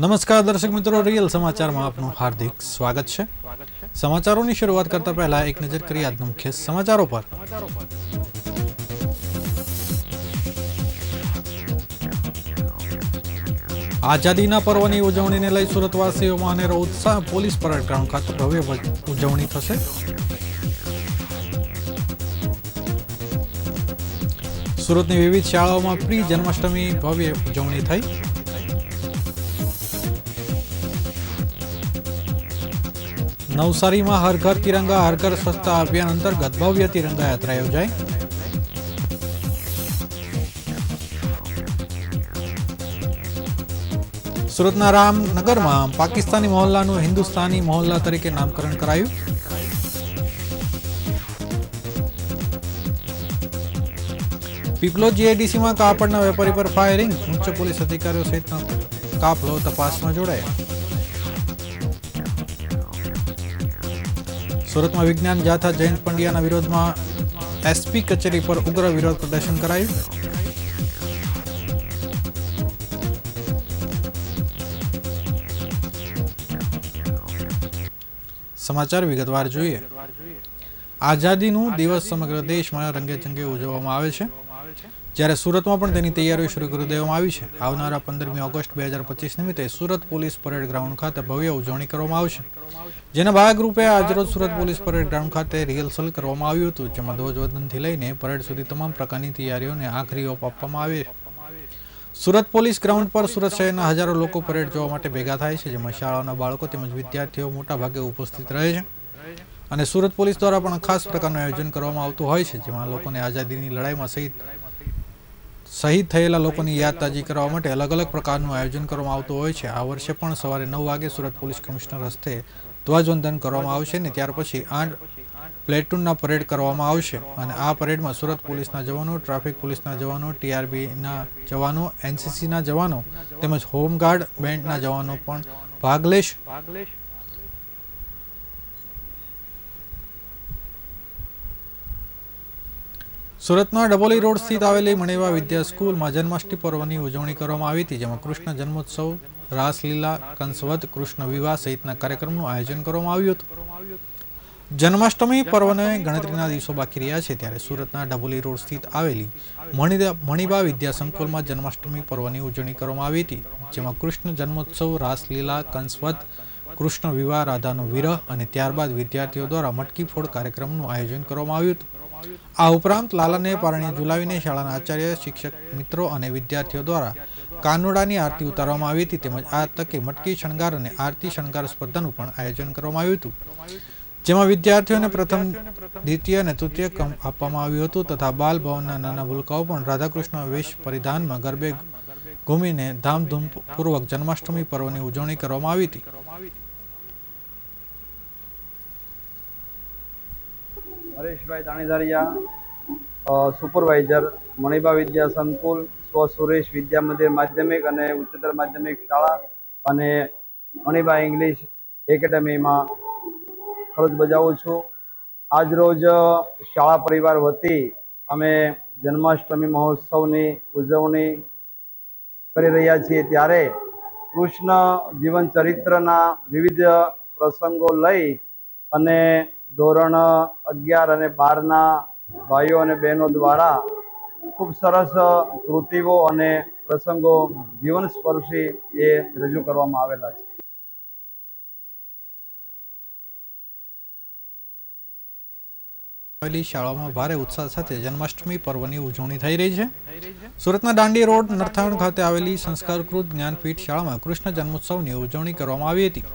નમસ્કાર દર્શક મિત્રો, રિયલ સમાચારમાં આપનું હાર્દિક સ્વાગત છે। સમાચારોની શરૂઆત કરતા પહેલા એક નજર કરીએ આજના મુખ્ય સમાચારો પર। આઝાદીના પર્વની ઉજવણીને લઈ સુરતવાસીઓમાં અનેરો ઉત્સાહ। પોલીસ પરેડ ગ્રાઉન્ડ ખાતે ભવ્ય ઉજવણી થશે। સુરતની વિવિધ શાળાઓમાં પ્રી જન્માષ્ટમી ભવ્ય ઉજવણી થઈ। નવસારીમાં હર ઘર તિરંગા હર ઘર સ્વચ્છતા અભિયાન અંતર્ગત ભવ્ય તિરંગા યાત્રા યોજાઈ। સુરતના રામનગરમાં પાકિસ્તાની મહોલ્લાનું હિન્દુસ્તાની મહોલ્લા તરીકે નામકરણ કરાયું। પીપલોદ જીઆઈડીસીમાં કાપડના વેપારી પર ફાયરિંગ, ઉચ્ચ પોલીસ અધિકારીઓ સહિતનો કાફલો તપાસમાં જોડાયા। સુરતમાં વિજ્ઞાન જાથા જયંત પંડ્યાના વિરોધમાં એસપી કચેરી પર ઉગ્ર વિરોધ પ્રદર્શન કરાયું। સમાચાર વિગતવાર જોઈએ। આઝાદીનું દિવસ સમગ્ર દેશમાં રંગેચંગે ઉજવવામાં આવે છે, જ્યારે સુરતમાં પણ તેની તૈયારીઓ શરૂ કરી દેવામાં આવી છે। આવનારા 15મી ઓગસ્ટ 2025 નિમિત્તે સુરત પોલીસ પરેડ ગ્રાઉન્ડ ખાતે ભવ્ય ઉજવણી કરવામાં આવશે, જેના ભાગરૂપે આજરોજ સુરત પોલીસ પરેડ ગ્રાઉન્ડ ખાતે રિહર્સલ કરવામાં આવ્યું હતું, જેમાં ધ્વજવંદનથી લઈને પરેડ સુધી તમામ પ્રકારની તૈયારીઓને આખરી ઓપ આપવામાં આવે છે। સુરત પોલીસ ગ્રાઉન્ડ પર સુરત શહેરના હજારો લોકો પરેડ જોવા માટે ભેગા થાય છે, જેમાં શાળાના બાળકો તેમજ વિદ્યાર્થીઓ મોટાભાગે ઉપસ્થિત રહે છે અને સુરત પોલીસ દ્વારા પણ ખાસ પ્રકારનું આયોજન કરવામાં આવતું હોય છે, જેમાં લોકોને આઝાદીની લડાઈમાં શહીદ થયેલા લોકોની યાદ તાજી કરવા માટે અલગ અલગ પ્રકારનું આયોજન કરવામાં આવતું હોય છે। આ વર્ષે પણ સવારે 9 વાગે સુરત પોલીસ કમિશનર હસ્તે ધ્વજવંદન કરવામાં આવશે અને ત્યાર પછી 8 પ્લેટૂનના પરેડ કરવામાં આવશે અને આ પરેડમાં સુરત પોલીસના જવાનો, ટ્રાફિક પોલીસના જવાનો, ટીઆરબીના જવાનો, એનસીસીના જવાનો તેમજ હોમગાર્ડ બેન્ડના જવાનો પણ ભાગ લેશે। સુરતના ડબોલી રોડ સ્થિત આવેલી મણિવા વિદ્યા સ્કૂલમાં જન્માષ્ટમી પર્વની ઉજવણી કરવામાં આવી હતી, જેમાં કૃષ્ણ જન્મોત્સવ, રાસલીલા, કંસવદ, કૃષ્ણ વિવાહ સહિતના કાર્યક્રમનું આયોજન કરવામાં આવ્યું હતું। જન્માષ્ટમી પર્વને ગણતરીના દિવસો બાકી રહ્યા છે, ત્યારે સુરતના ડબોલી રોડ સ્થિત આવેલી મણિબા વિદ્યા સંકુલમાં જન્માષ્ટમી પર્વની ઉજવણી કરવામાં આવી હતી, જેમાં કૃષ્ણ જન્મોત્સવ, રાસલીલા, કંસવદ, કૃષ્ણ વિવાહ, રાધાનો વિરહ અને ત્યારબાદ વિદ્યાર્થીઓ દ્વારા મટકી ફોડ કાર્યક્રમનું આયોજન કરવામાં આવ્યું હતું। આ ઉપરાંત લાલાને પારણે ઝુલાવીને શાળાના આચાર્ય, શિક્ષક મિત્રો અને વિદ્યાર્થીઓ દ્વારા કાનુડાની આરતી ઉતારવામાં આવી હતી, તેમજ આ તકે મટકી શણગાર અને આરતી શણગાર સ્પર્ધાનું પણ આયોજન કરવામાં આવ્યું હતું, જેમાં વિદ્યાર્થીઓને પ્રથમ, દ્વિતીય અને તૃતીય ક્રમ આપવામાં આવ્યું હતું તથા બાલ ભવનના નાના ભૂલકાઓ પણ રાધાકૃષ્ણ વેશ પરિધાનમાં ગરબે ઘૂમીને ધામધૂમપૂર્વક જન્માષ્ટમી પર્વની ઉજવણી કરવામાં આવી હતી। હરેશભાઈ દાણીધારિયા, સુપરવાઇઝર, મણિબા વિદ્યા સંકુલ, સ્વ સુરેશ વિદ્યા મંદિર માધ્યમિક અને ઉચ્ચતર માધ્યમિક શાળા અને મણિબા ઇંગ્લિશ એકેડેમીમાં ફરજ બજાવું છું। આજરોજ શાળા પરિવાર વતી અમે જન્માષ્ટમી મહોત્સવની ઉજવણી કરી રહ્યા છીએ, ત્યારે કૃષ્ણ જીવન ચરિત્રના વિવિધ પ્રસંગો લઈ અને ધોરણ 11 અને 12ના ભાઈઓ અને બહેનો દ્વારા ખૂબ સરસ કૃતિઓ અને પ્રસંગો જીવનસ્પર્શી એ રજૂ કરવામાં આવેલા છે। શાળામાં ભારે ઉત્સાહ સાથે જન્માષ્ટમી પર્વની ઉજવણી થઈ રહી છે। સુરતના દાંડી રોડ નરથાણ ખાતે આવેલી સંસ્કારકૃત જ્ઞાનપીઠ શાળામાં કૃષ્ણ જન્મોત્સવની ઉજવણી કરવામાં આવી હતી।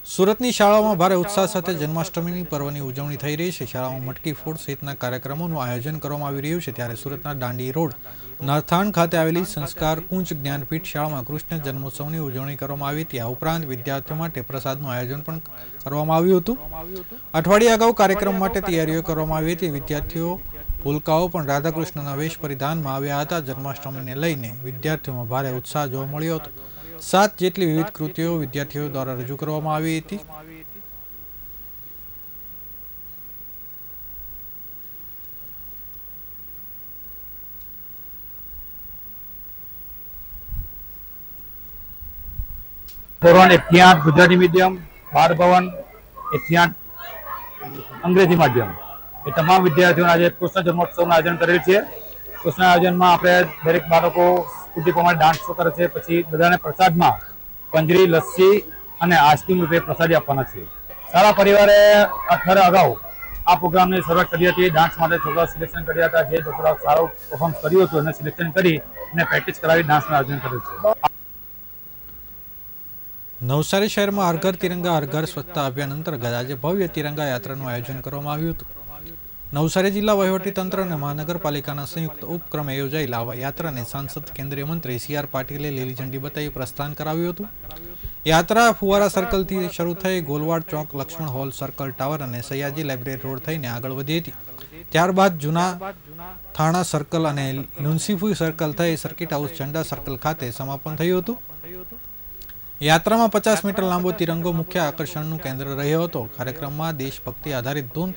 સુરતની શાળાઓમાં ભારે ઉત્સાહ સાથે જન્માષ્ટમીની પર્વની ઉજવણી થઈ રહી છે। શાળામાં મટકી ફોડ સહિતના કાર્યક્રમોનું આયોજન કરવામાં આવી રહ્યું છે, ત્યારે સુરતના દાંડી રોડ નરથાણ ખાતે આવેલી સંસ્કાર કુંજ જ્ઞાનપીઠ શાળામાં કૃષ્ણ જન્મોત્સવની ઉજવણી કરવામાં આવી હતી। આ ઉપરાંત વિદ્યાર્થીઓ માટે પ્રસાદનું આયોજન પણ કરવામાં આવ્યું હતું। અઠવાડિયા અગાઉ કાર્યક્રમ માટે તૈયારીઓ કરવામાં આવી હતી। વિદ્યાર્થીઓ, ભૂલકાઓ પણ રાધાકૃષ્ણના વેશ પરિધાનમાં આવ્યા હતા। જન્માષ્ટમીને લઈને વિદ્યાર્થીઓમાં ભારે ઉત્સાહ જોવા મળ્યો હતો। 7 જેટલી વિવિધ કૃતિઓ વિદ્યાર્થીઓ દ્વારા રજૂ કરવામાં આવી હતી। ધોરણ 1 થી 8 ગુજરાતી મીડિયમ, 12 ભવન 1 થી 8 અંગ્રેજી માધ્યમ એ તમામ વિદ્યાર્થીઓને આજે કૃષ્ણ જન્મોત્સવનું આયોજન કરેલ છે. કૃષ્ણ આયોજનમાં આપણે દરેક બાળકો સ્કૂટી પ્રમાણે ડાન્સ કરે છે. પછી બધાને પ્રસાદમાં પંજરી, લસ્સી અને આઈસ્ક્રીમ રૂપે પ્રસાદી આપવાના છે. સારા પરિવારે અઠવાડિયા અગાઉ આ પ્રોગ્રામની શરૂઆત કરી હતી. ડાન્સ માટે છોકરાઓ સિલેક્શન કર્યા હતા. જે છોકરાઓ સારું પરફોર્મન્સ કર્યું હતું એને સિલેક્શન કરી અને પ્રેક્ટિસ કરાવી ડાન્સનું આયોજન કર્યું છે. નવસારી શહેરમાં હર ઘર તિરંગા હર ઘર સ્વચ્છતા અભિયાન અંતર્ગત આજે ભવ્ય તિરંગા યાત્રાનું આયોજન કરવામાં આવ્યું હતું. નવસારી જિલ્લા વહીવટીતંત્ર અને મહાનગરપાલિકાના સંયુક્ત ઉપક્રમે યોજાયેલા આ યાત્રાને સાંસદ કેન્દ્રીય મંત્રી CR પાટીલે લીલી ઝંડી બતાવી પ્રસ્થાન કરાવ્યું હતું. યાત્રા ફુવારા સર્કલથી શરૂ થઈ ગોલવાડ ચોક, લક્ષ્મણ હોલ, સર્કલ ટાવર અને સયાજી લાઇબ્રેરી રોડ થઈને આગળ વધી હતી. ત્યારબાદ જૂના થાણા સર્કલ અને લુન્સીફુઈ સર્કલ થઈ સર્કિટ હાઉસ ઝંડા સર્કલ ખાતે સમાપન થયું હતું. યાત્રામાં 50 મીટર લાંબો તિરંગો મુખ્ય આકર્ષણનું કેન્દ્ર રહ્યો હતો. કાર્યક્રમમાં દેશભક્તિ આધારિત ધૂન,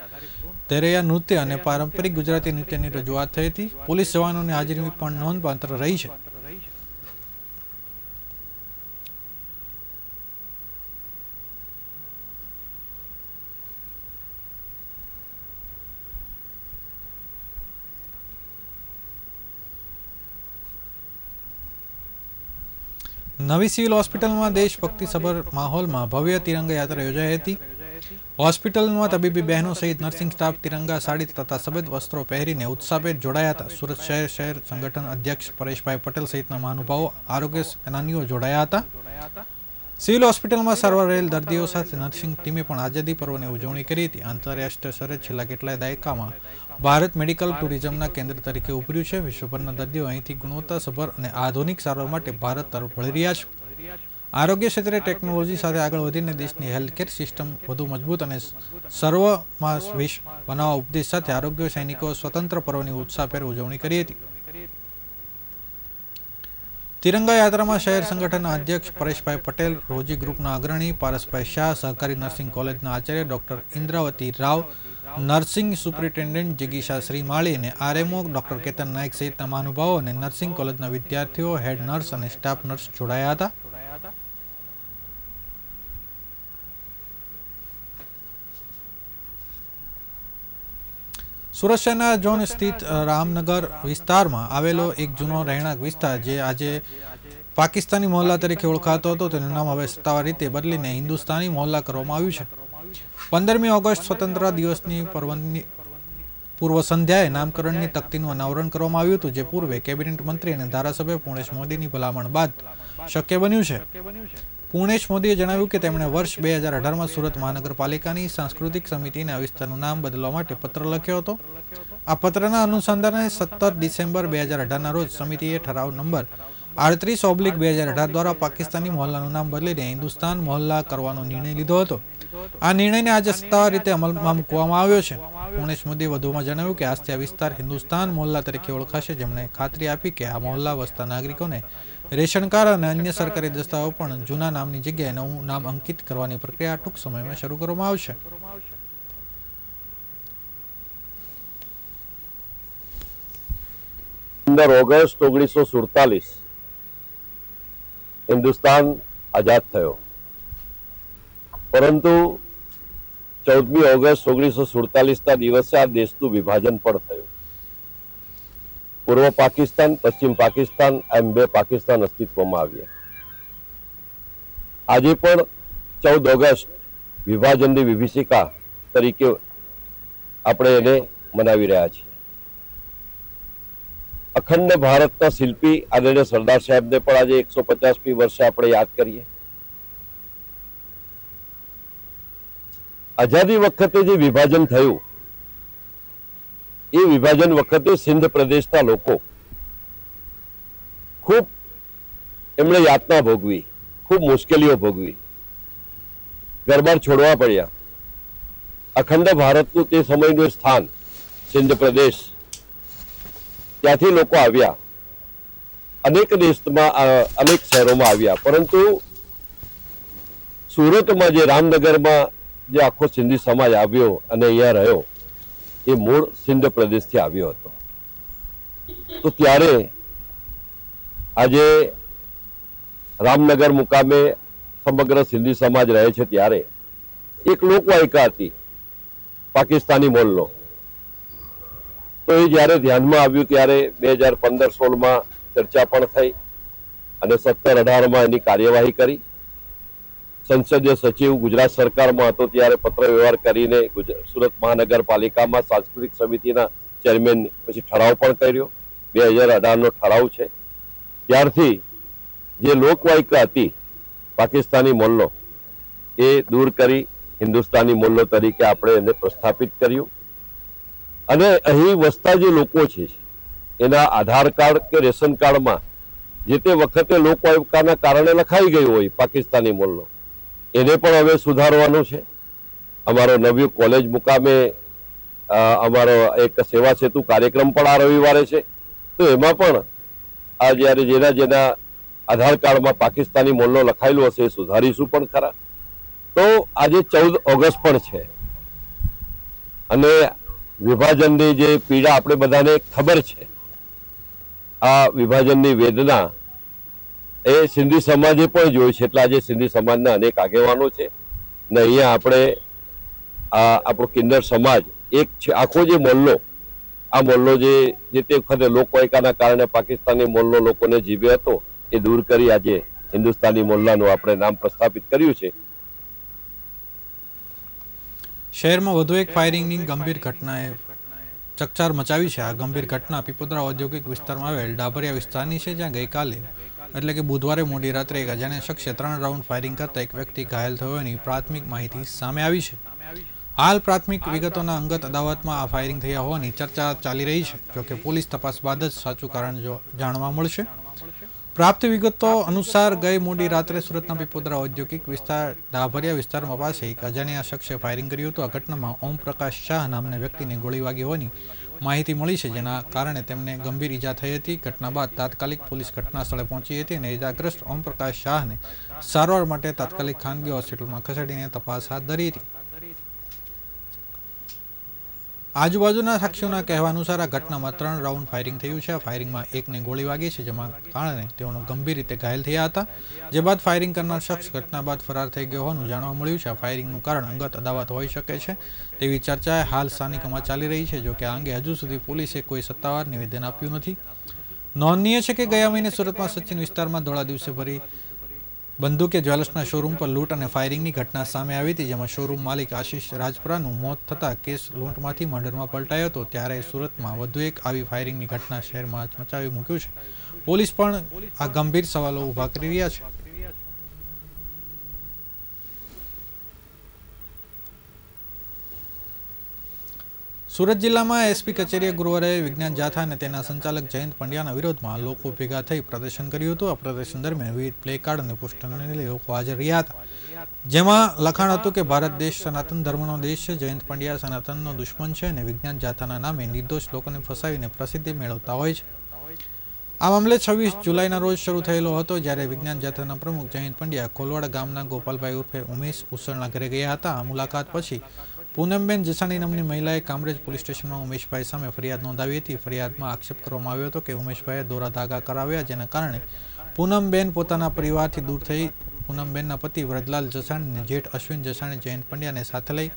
તેરૈયા નૃત્ય અને પારંપરિક ગુજરાતી નૃત્યની રજૂઆત થઈ હતી. પોલીસ જવાનોની હાજરી પણ નોંધપાત્ર રહી છે. નવી સિવિલ હોસ્પિટલમાં દેશભક્તિસભર માહોલમાં ભવ્ય તિરંગા યાત્રા યોજાઈ હતી. હોસ્પિટલમાં તબીબી બહેનો સહિત નર્સિંગ સ્ટાફ તિરંગા સાડી તથા સફેદ વસ્ત્રો પહેરીને ઉત્સાહભેર જોડાયા હતા. સુરત શહેર સંગઠન અધ્યક્ષ પરેશભાઈ પટેલ સહિતના મહાનુભાવો, આરોગ્ય સેનાનીઓ જોડાયા હતા. સિવિલ હોસ્પિટલમાં સારવાર રહેલ દર્દીઓ સાથે નર્સિંગ ટીમે પણ આઝાદી પર્વની ઉજવણી કરી હતી. આંતરરાષ્ટ્રીય સ્તરે છેલ્લા કેટલાય દાયકામાં ભારત મેડિકલ ટુરિઝમના કેન્દ્ર તરીકે ઉભર્યું છે. વિશ્વભરના દર્દીઓ અહીંથી ગુણવત્તાસભર અને આધુનિક સારવાર માટે ભારત તરફ વળી રહ્યા છે. આરોગ્ય ક્ષેત્રે ટેકનોલોજી સાથે આગળ વધીને દેશની હેલ્થકેર સિસ્ટમ વધુ મજબૂત અને સર્વસમાવેશી બનાવવા ઉપદેશ સાથે આરોગ્ય સૈનિકો સ્વતંત્ર પર્વની ઉત્સાહભેર ઉજવણી કરી હતી. તિરંગા યાત્રામાં શહેર સંગઠનના અધ્યક્ષ પરેશભાઈ પટેલ, રોજી ગ્રુપના અગ્રણી પારસભાઈ શાહ, સહકારી નર્સિંગ કોલેજના આચાર્ય doctor Indravati Rao, nursing superintendent જિગીશા શ્રીમાળી અને RMO ડોક્ટર કેતન નાયક સહિતના મહાનુભાવો અને નર્સિંગ કોલેજના વિદ્યાર્થીઓ, હેડ નર્સ અને સ્ટાફ નર્સ જોડાયા હતા. સુરત શહેરના ઝોન સ્થિત રામનગર વિસ્તારમાં આવેલો એક જૂનો રહેણાંક વિસ્તાર જે આજે પાકિસ્તાની મોહલ્લા તરીકે ઓળખાતો હતો તેનું નામ હવે સત્તાવાર રીતે બદલીને હિન્દુસ્તાની મોહલ્લા કરવામાં આવ્યું છે. 15મી ઓગસ્ટ સ્વતંત્રતા દિવસની પૂર્વ સંધ્યાએ નામકરણની તકતીનું અનાવરણ કરવામાં આવ્યું હતું, જે પૂર્વે કેબિનેટ મંત્રી અને ધારાસભ્ય પૂર્ણેશ મોદીની ભલામણ બાદ શક્ય બન્યું છે. પૂર્ણેશ મોદીએ જણાવ્યું કે તેમણે વર્ષ 2018માં સુરત મહાનગરપાલિકાની સાંસ્કૃતિક સમિતિને આ વિસ્તારનું નામ બદલવા માટે પત્ર લખ્યો હતો. આ પત્રના અનુસંધાને 17 ડિસેમ્બર 2018ના રોજ સમિતિએ ઠરાવ નંબર 38/2018 દ્વારા પાકિસ્તાની મોહલ્લાનું નામ બદલીને હિન્દુસ્તાન મોહલ્લા કરવાનો નિર્ણય લીધો હતો. આ નિર્ણયને આજે સત્તાવાર રીતે અમલમાં મૂકવામાં આવ્યો છે. પૂર્ણેશ મોદીએ વધુમાં જણાવ્યું કે આજથી આ વિસ્તાર હિન્દુસ્તાન મોહલ્લા તરીકે ઓળખાશે. જેમણે ખાતરી આપી કે આ મોહલ્લા વસતા નાગરિકોને રેશન કાર્ડ અને અન્ય સરકારી દસ્તાવેજો પણ જૂના નામની જગ્યાએ નવું નામ અંકિત કરવાની પ્રક્રિયા ટૂંક સમયમાં શરૂ કરવામાં આવશે. 15 ઓગસ્ટ 1947 હિન્દુસ્તાન આઝાદ થયો, પરંતુ 14મી ઓગસ્ટ 1947ના દિવસે આ દેશનું વિભાજન પણ થયું. પૂર્વ પાકિસ્તાન, પશ્ચિમ પાકિસ્તાન એમ બે પાકિસ્તાન અસ્તિત્વમાં આવ્યા. આજે પણ 14 ઓગસ્ટ વિભાજનની વિભીષિકા તરીકે આપણે એને મનાવી રહ્યા છીએ. અખંડ ભારતના શિલ્પી આદરણીય સરદાર સાહેબને પણ આજે 150મી વર્ષે આપણે યાદ કરીએ. આઝાદી વખતે જે વિભાજન થયું એ વિભાજન વખતે સિંધ પ્રદેશના લોકો ખૂબ એમણે યાતના ભોગવી, ખૂબ મુશ્કેલીઓ ભોગવી, ઘરબાર છોડવા પડ્યા. અખંડ ભારતનું તે સમયનું સ્થાન સિંધ પ્રદેશ, ત્યાંથી લોકો આવ્યા, અનેક દેશમાં અનેક શહેરોમાં આવ્યા, પરંતુ સુરતમાં જે રામનગરમાં જે આખો સિંધી સમાજ આવ્યો અને અહીંયા રહ્યો એ મૂળ સિંધ પ્રદેશથી આવ્યો હતો. તો ત્યારે આજે રામનગર મુકામે સમગ્ર સિંધી સમાજ રહે છે ત્યારે એક લોકવાયકા હતી પાકિસ્તાની મોલ્લો. તો એ જ્યારે ધ્યાનમાં આવ્યું ત્યારે 2015-16માં ચર્ચા પણ થઈ અને 17-18માં એની કાર્યવાહી કરી. સંસદીય સચિવ ગુજરાત સરકારમાં હતો ત્યારે પત્ર વ્યવહાર કરીને સુરત મહાનગરપાલિકામાં સાંસ્કૃતિક સમિતિના ચેરમેન પછી ઠરાવ પણ કર્યો. 2018નો ઠરાવ છે. ત્યારથી જે લોકવાયકા હતી પાકિસ્તાની મોલ્લો એ દૂર કરી હિન્દુસ્તાની મોલ્લો તરીકે આપણે એને પ્રસ્થાપિત કર્યું. અને અહીં વસતા જે લોકો છે એના આધાર કાર્ડ કે રેશન કાર્ડમાં જે તે વખતે લોકવાયકાના કારણે લખાઈ ગયું હોય પાકિસ્તાની મોલ્લો, એને પણ હવે સુધારવાનું છે. અમારો નવી કોલેજ મુકામે અમારો એક સેવા સેતુ કાર્યક્રમ પણ આ રવિવારે છે. તો એમાં પણ આ જ્યારે જેના આધાર કાર્ડમાં પાકિસ્તાની મોલ્લો લખાયેલો હશે એ સુધારીશું પણ ખરા. તો આજે 14 ઓગસ્ટ પણ છે અને વિભાજનની જે પીડા આપણે બધાને ખબર છે, આ વિભાજનની વેદના એ સિંધી સમાજે પણ જોઈ છે. એટલે આજે સિંધી સમાજના અનેક આગેવાનો છે ને અહીંયા આપણે આપણો કિન્નર સમાજ એક છે. આખો જે મોલ્લો, આ મોલ્લો જે તે વખતે લોકવાયકાના કારણે પાકિસ્તાની મોલ્લો લોકોને જીવે હતો એ દૂર કરી આજે હિન્દુસ્તાની મોલ્લાનું આપણે નામ પ્રસ્થાપિત કર્યું છે. શહેરમાં વધુ એક ફાયરિંગની ગંભીર ઘટનાએ ચકચાર મચાવી છે. આ ગંભીર ઘટના પીપોદરા ઔદ્યોગિક વિસ્તારમાં આવેલ ડાભરિયા વિસ્તારની છે, જ્યાં ગઈકાલે એટલે કે બુધવારે મોડી રાત્રે એક અજાણ્યા શખ્સે 3 રાઉન્ડ ફાયરિંગ કરતા એક વ્યક્તિ ઘાયલ થયો હોવાની પ્રાથમિક માહિતી સામે આવી છે. હાલ પ્રાથમિક વિગતોના અંગત અદાવતમાં આ ફાયરિંગ થયા હોવાની ચર્ચા ચાલી રહી છે. જોકે પોલીસ તપાસ બાદ જ સાચું કારણ જાણવા મળશે. પ્રાપ્ત વિગતો અનુસાર ગઈ મોડી રાત્રે સુરતના પીપોદરા ઔદ્યોગિક વિસ્તાર ડાભરિયા વિસ્તારમાં પાસે એક અજાણ્યા શખ્સે ફાયરિંગ કર્યું હતું. આ ઘટનામાં ઓમ પ્રકાશ શાહ નામના વ્યક્તિને ગોળી વાગી હોવાની માહિતી મળી છે, જેના કારણે તેમને ગંભીર ઈજા થઈ હતી. ઘટના બાદ તાત્કાલિક પોલીસ ઘટના સ્થળે પહોંચી હતી અને ઈજાગ્રસ્ત ઓમ પ્રકાશ શાહને સારવાર માટે તાત્કાલિક ખાનગી હોસ્પિટલમાં ખસેડીને તપાસ હાથ ધરી હતી. આજુબાજુના સાક્ષીઓના કહેવા અનુસાર આ ઘટનામાં 3 રાઉન્ડ ફાયરિંગ થયું છે. આ ફાયરિંગમાં એકને ગોળી વાગી છે, જેમાં કારણે તેઓ ગંભીર રીતે ઘાયલ થયા હતા. જે બાદ ફાયરિંગ કરનાર શખ્સ ઘટના બાદ ફરાર થઈ ગયો હોવાનું જાણવા મળ્યું છે. આ ફાયરિંગનું કારણ અંગત અદાવત હોઈ શકે છે તેવી ચર્ચા હાલ સ્થાનિકોમાં ચાલી રહી છે. જોકે આ અંગે હજુ સુધી પોલીસે કોઈ સત્તાવાર નિવેદન આપ્યું નથી. નોંધનીય છે કે ગયા મહિને સુરતમાં સચિન વિસ્તારમાં ધોળા દિવસે ભરી બંદૂકે જ્વેલર્સના શોરૂમ પર લૂંટ અને ફાયરિંગની ઘટના સામે આવી હતી, જેમાં શોરૂમ માલિક આશીષ રાજપરાનું મોત થતાં કેસ લૂંટમાંથી મર્ડરમાં પલટાયો હતો. ત્યારે સુરતમાં વધુ એક આવી ફાયરિંગની ઘટના શહેરમાં મચાવી મૂક્યું છે. પોલીસ પણ આ ગંભીર સવાલો ઊભા કરી રહ્યા છે. સુરત જિલ્લામાં એસપી કચેરીએ ગુરુવારે વિજ્ઞાન જાથા અને તેના સંચાલક જયંત પંડ્યાના વિરોધમાં લોકો ભેગા થઈ પ્રદર્શન કર્યું હતું. આ પ્રદર્શન દરમિયાન વિવિધ પ્લે કાર્ડ અને પોસ્ટરને લઈ લોકો હાજર રહ્યા હતા, જેમાં લખાણ હતું કે ભારત દેશ સનાતન ધર્મનો દેશ છે, જયંત પંડ્યા સનાતનનો દુશ્મન છે અને વિજ્ઞાન જાથાના નામે નિર્દોષ લોકોને ફસાવીને પ્રસિદ્ધિ મેળવતા હોય છે. આ મામલે 26 જુલાઈના રોજ શરૂ થયેલો હતો, જ્યારે વિજ્ઞાન જાથાના પ્રમુખ જયંત પંડ્યા ખોલવાડ ગામના ગોપાલભાઈ ઉર્ફે ઉમેશ ઉસળના ઘરે ગયા હતા. આ મુલાકાત પછી પૂનમબેન જસાણી નામની મહિલાએ કામરેજ પોલીસ સ્ટેશનમાં ઉમેશભાઈ સામે ફરિયાદ નોંધાવી હતી. ફરિયાદમાં આક્ષેપ કરવામાં આવ્યો હતો કે ઉમેશભાઈએ દોરા ધાગા કરાવ્યા, જેના કારણે પૂનમબેન પોતાના પરિવારથી દૂર થઈ. પૂનમબેનના પતિ વ્રજલાલ જસાણીને જેઠ અશ્વિન જસાણી જયંત પંડ્યાને સાથે લઈ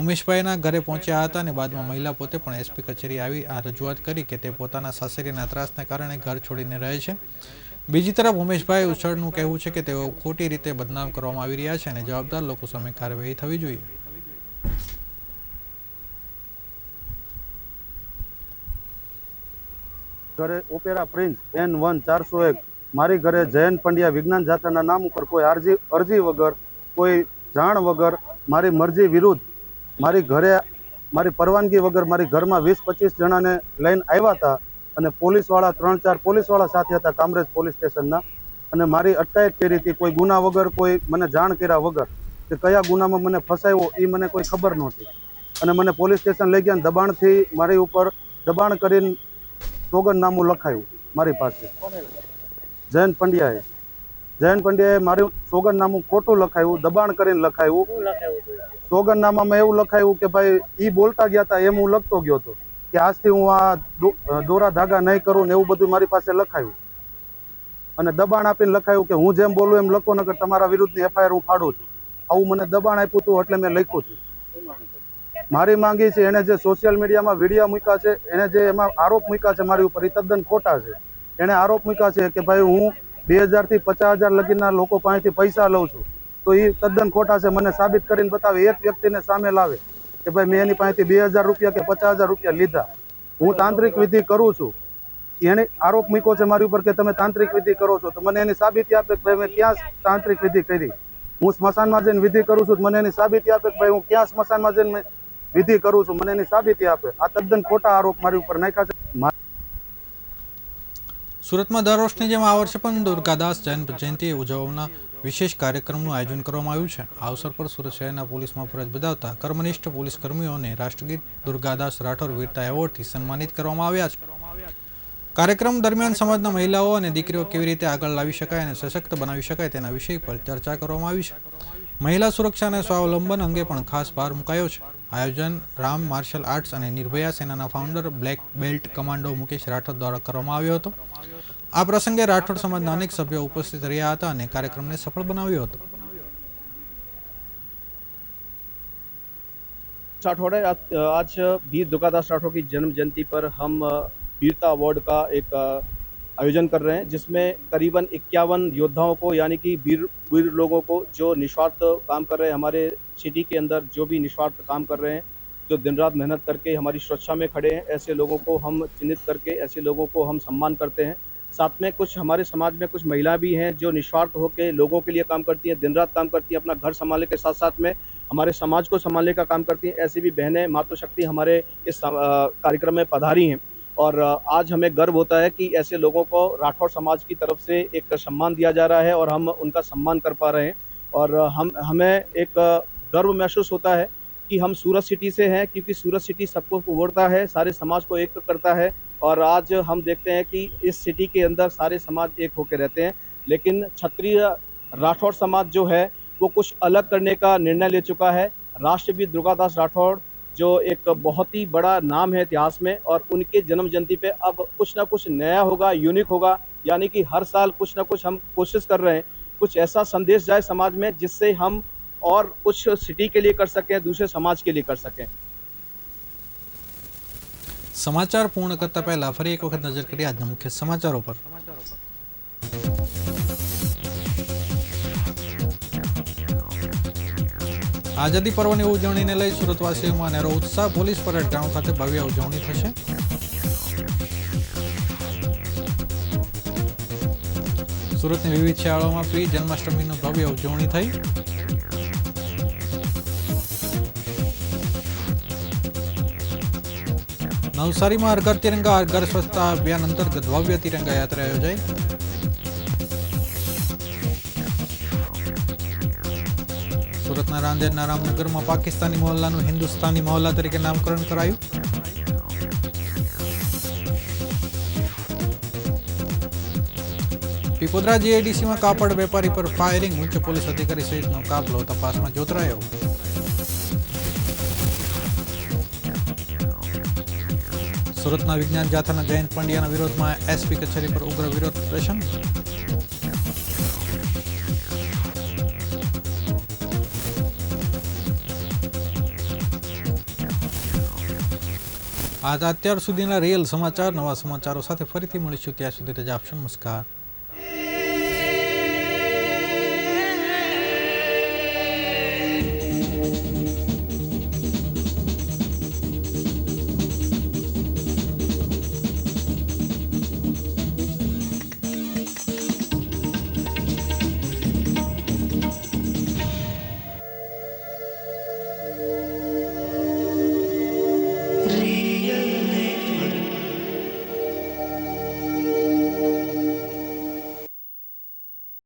ઉમેશભાઈના ઘરે પહોંચ્યા હતા અને બાદમાં મહિલા પોતે પણ એસપી કચેરી આવી આ રજૂઆત કરી કે તે પોતાના સાસરીના ત્રાસને કારણે ઘર છોડીને રહે છે. બીજી તરફ ઉમેશભાઈ ઉછળનું કહેવું છે કે તેઓ ખોટી રીતે બદનામ કરવામાં આવી રહ્યા છે અને જવાબદાર લોકો સામે કાર્યવાહી થવી જોઈએ. ઘરે ઓપેરા પ્રિન્સ N1 401 મારી ઘરે જયંત પંડ્યા વિજ્ઞાન જાથાના નામ ઉપર કોઈ અરજી વગર, કોઈ જાણ વગર, મારી મરજી વિરુદ્ધ મારી ઘરે મારી પરવાનગી વગર મારી ઘરમાં 20-25 જણાને લઈને આવ્યા હતા અને પોલીસવાળા 3-4 પોલીસવાળા સાથે હતા કામરેજ પોલીસ સ્ટેશનના, અને મારી અટકાયત કરી હતી કોઈ ગુના વગર, કોઈ મને જાણ કર્યા વગર. કે કયા ગુનામાં મને ફસાયો એ મને કોઈ ખબર નહોતી અને મને પોલીસ સ્ટેશન લઈ ગયા. દબાણથી મારી ઉપર દબાણ કરીને સોગંદનામું લખાયું મારી પાસે જયંત પંડ્યાએ મારું સોગંદનામું ખોટું લખાયું, દબાણ કરીને લખાયું. સોગંદનામામાં એવું લખાયું કે ભાઈ ઈ બોલતા ગયા હતા એમ હું લખતો ગયો હતો કે આજથી હું આ દોરા ધાગા નહીં કરું ને એવું બધું મારી પાસે લખાયું. અને દબાણ આપીને લખાયું કે હું જેમ બોલું એમ લખો, નકર તમારા વિરુદ્ધની FIR હું ફાડું છું. આવું મને દબાણ આપ્યું હતું એટલે મેં લખ્યું હતું. મારી માંગી છે, એને જે સોશિયલ મીડિયામાં વિડીયો મૂક્યા છે, એને જે એમાં આરોપ મૂક્યા છે મારી ઉપર, એ તદ્દન ખોટા છે. એને આરોપ મૂક્યા છે કે ભાઈ હું 2000 થી 50,000 લગીના લોકો પાસેથી પૈસા લઉં છું, તો એ તદ્દન ખોટા છે. મને સાબિત કરીને બતાવે, એક વ્યક્તિને સામે લાવે કે ભાઈ મેં એની પાસેથી 2000 રૂપિયા કે 50,000 રૂપિયા લીધા. હું તાંત્રિક વિધિ કરું છું, એને આરોપ મૂક્યો છે મારી ઉપર કે તમે તાંત્રિક વિધિ કરો છો, તો મને એની સાબિતી આપે કે ભાઈ મેં ક્યાં તાંત્રિક વિધિ કરી. હું સ્મશાનમાં જઈને વિધિ કરું છું, મને એની સાબિતી આપે કે ભાઈ હું ક્યાં સ્મશાનમાં જઈને વિધિ કરું છું, મને એની સાબિતી આપે. આ તદ્દન ખોટા આરોપ મારી ઉપર નાખ્યા છે. સુરતમાં દર વર્ષની જેમ આ વર્ષે પણ દુર્ગાદાસ જયંતિ ઉજવવાના વિશેષ કાર્યક્રમનું આયોજન કરવામાં આવ્યું છે. આ અવસર પર સુરત શહેરના પોલીસમાં ફરજ બજાવતા કર્મનિષ્ઠ પોલીસ કર્મીઓને રાષ્ટ્રગીત દુર્ગાદાસ રાઠોડ વીરતા એવોર્ડથી સન્માનિત કરવામાં આવ્યા છે. કાર્યક્રમ દરમિયાન સમાજના મહિલાઓ અને દીકરીઓ કેવી રીતે આગળ લાવી શકાય અને સશક્ત બનાવી શકાય તેના વિષય પર ચર્ચા કરવામાં આવી છે. મહિલા સુરક્ષા અને સ્વાવલંબન અંગે પણ ખાસ ભાર મુકાયો છે. આયોજન રામ માર્શલ આર્ટ્સ અને નિર્ભયા સેનાના founder black belt commando Mukesh Rathod દ્વારા કરવામાં આવ્યો હતો. આ પ્રસંગે રાઠોડ સમાજના અનેક સભ્યો ઉપસ્થિત રહ્યા હતા અને કાર્યક્રમને સફળ બનાવ્યો હતો. राठौड़ है। आज वीर दुर्गादास राठौड़ की जन्म जयंती पर हम वीरता अवार्ड का एक आयोजन कर रहे हैं, जिसमें करीबन 51 योद्धाओं को, यानी कि वीर लोगों को जो निस्वार्थ काम कर रहे हैं, हमारे सिटी के अंदर जो भी निस्वार्थ काम कर रहे हैं, जो दिन रात मेहनत करके हमारी सुरक्षा में खड़े हैं, ऐसे लोगों को हम चिन्हित करके ऐसे लोगों को हम सम्मान करते हैं। साथ में कुछ हमारे समाज में कुछ महिलाएं भी हैं जो निस्वार्थ होकर लोगों के लिए काम करती हैं, दिन रात काम करती हैं, अपना घर संभालने के साथ साथ में हमारे समाज को संभालने का काम करती हैं। ऐसी भी बहनें मातृशक्ति हमारे इस कार्यक्रम में पधारी हैं और आज हमें गर्व होता है कि ऐसे लोगों को राठौड़ समाज की तरफ से एक सम्मान दिया जा रहा है और हम उनका सम्मान कर पा रहे हैं। और हमें एक गर्व महसूस होता है कि हम सूरत सिटी से हैं, क्योंकि सूरत सिटी सबको जोड़ता है, सारे समाज को एक करता है। और आज हम देखते हैं कि इस सिटी के अंदर सारे समाज एक होकर रहते हैं, लेकिन क्षत्रिय राठौड़ समाज जो है वो कुछ अलग करने का निर्णय ले चुका है। राष्ट्रवीर दुर्गादास राठौड़ जो एक बहुत ही बड़ा नाम है इतिहास में, और उनके जन्म जयंती पे अब कुछ ना कुछ नया होगा, यूनिक होगा, यानी कि हर साल कुछ ना कुछ हम कोशिश कर रहे हैं, कुछ ऐसा संदेश जाए समाज में जिससे हम और कुछ सिटी के लिए कर सकें, दूसरे समाज के लिए कर सकें। સમાચાર પૂર્ણ કરતા પહેલા ફરી એક વખત નજર કરીએ આજના મુખ્ય સમાચારો પર. આઝાદી પર્વની ઉજવણીને લઈ સુરતવાસીઓમાં અનેરો ઉત્સાહ. પોલીસ પરેડ ગ્રાઉન્ડ ખાતે ભવ્ય ઉજવણી થશે. સુરતની વિવિધ શાળાઓમાં પ્રી જન્માષ્ટમીની ભવ્ય ઉજવણી થઈ. નવસારીમાં હર ઘર તિરંગા હર ઘર સ્વચ્છતા અભિયાન અંતર્ગત ભવ્ય તિરંગા યાત્રા યોજાઈ. સુરતના રાંદેરના રામનગરમાં પાકિસ્તાની મહોલ્લાનું હિન્દુસ્તાની મહોલ્લા તરીકે નામકરણ કરાયું. પીપોદરા જીઆઈડીસીમાં કાપડ વેપારી પર ફાયરિંગ. ઉચ્ચ પોલીસ અધિકારી સહિતનો કાફલો તપાસમાં જોતરાયો. સુરતના વિજ્ઞાન જાથાના જયંત પંડ્યાના વિરોધમાં એસપી કચેરી પર ઉગ્ર વિરોધ પ્રદર્શન. આ અત્યાર સુધીના રિયલ સમાચાર. નવા સમાચારો સાથે ફરીથી મળીશું, ત્યાં સુધી રજા આપશો. નમસ્કાર.